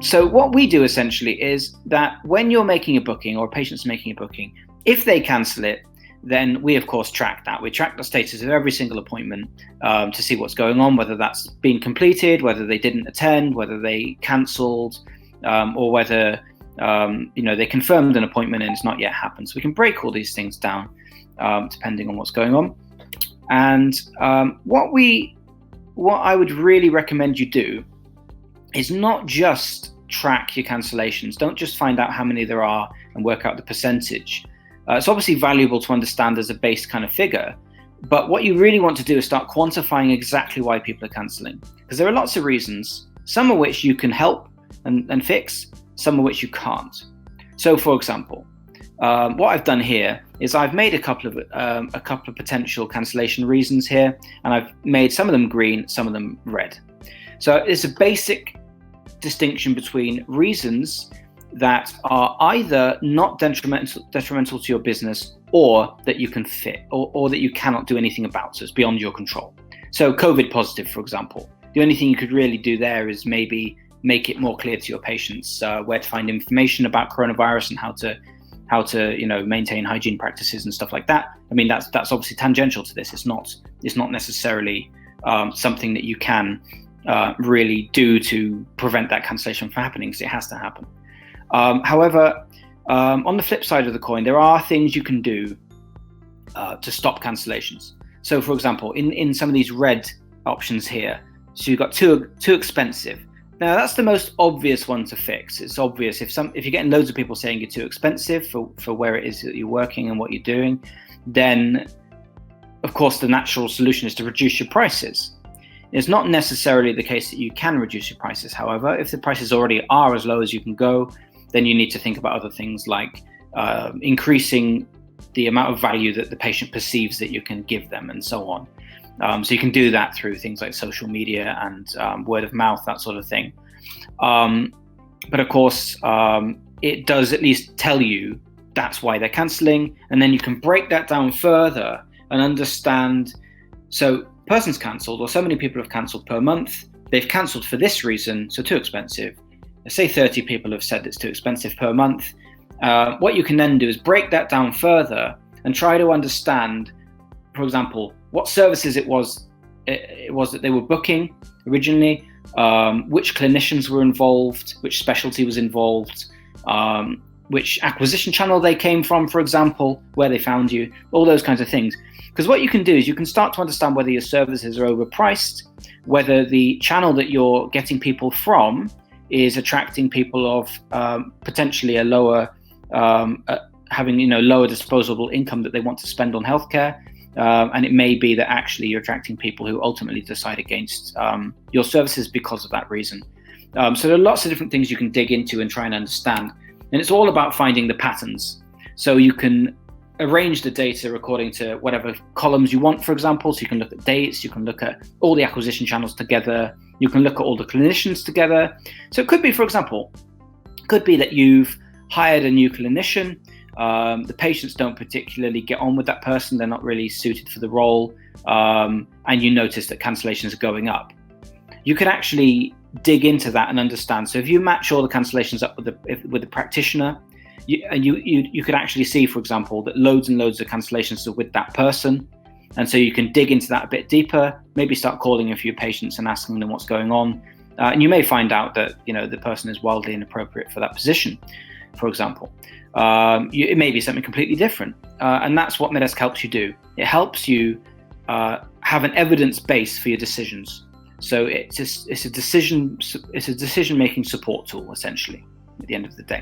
So what we do essentially is that when you're making a booking or a patient's making a booking, if they cancel it, then we of course track that. We track the status of every single appointment to see what's going on, whether that's been completed, whether they didn't attend, whether they cancelled, or whether they confirmed an appointment and it's not yet happened. So we can break all these things down depending on what's going on. And what I would really recommend you do is not just track your cancellations. Don't just find out how many there are and work out the percentage. It's obviously valuable to understand as a base kind of figure, but what you really want to do is start quantifying exactly why people are cancelling. Because there are lots of reasons, some of which you can help and fix, some of which you can't. So for example, what I've done here is I've made a couple of potential cancellation reasons here, and I've made some of them green, some of them red. So it's a basic distinction between reasons that are either not detrimental to your business, or that you can fit, or that you cannot do anything about, so it's beyond your control. So COVID positive, for example, the only thing you could really do there is maybe make it more clear to your patients where to find information about coronavirus and how to maintain hygiene practices and stuff like that. I mean, that's obviously tangential to this. It's not necessarily something that you can really do to prevent that cancellation from happening, because it has to happen. However, on the flip side of the coin, there are things you can do to stop cancellations. So for example, in some of these red options here, so you've got too expensive. Now that's the most obvious one to fix. It's obvious if you're getting loads of people saying you're too expensive for where it is that you're working and what you're doing, then of course the natural solution is to reduce your prices. It's not necessarily the case that you can reduce your prices. However, if the prices already are as low as you can go, then you need to think about other things like increasing the amount of value that the patient perceives that you can give them, and so on. So you can do that through things like social media and word of mouth, that sort of thing. But of course, it does at least tell you that's why they're cancelling, and then you can break that down further and understand. So person's cancelled, or so many people have cancelled per month. They've cancelled for this reason, so too expensive. Let's say 30 people have said it's too expensive per month. What you can then do is break that down further and try to understand, for example, what services it was that they were booking originally, which clinicians were involved, which specialty was involved, which acquisition channel they came from, for example, where they found you, all those kinds of things. Because what you can do is you can start to understand whether your services are overpriced, whether the channel that you're getting people from is attracting people of potentially a lower, having lower disposable income that they want to spend on healthcare, and it may be that actually you're attracting people who ultimately decide against your services because of that reason. So there are lots of different things you can dig into and try and understand, and it's all about finding the patterns. So you can arrange the data according to whatever columns you want, for example. So you can look at dates, you can look at all the acquisition channels together, you can look at all the clinicians together. So it could be, for example, could be that you've hired a new clinician, the patients don't particularly get on with that person, they're not really suited for the role, and you notice that cancellations are going up. You can actually dig into that and understand. So if you match all the cancellations up with the practitioner, you could actually see, for example, that loads and loads of cancellations are with that person. And so you can dig into that a bit deeper, maybe start calling a few patients and asking them what's going on. And you may find out that the person is wildly inappropriate for that position, for example. It may be something completely different. And that's what Medesk helps you do. It helps you have an evidence base for your decisions. So it's a decision-making support tool, essentially, at the end of the day.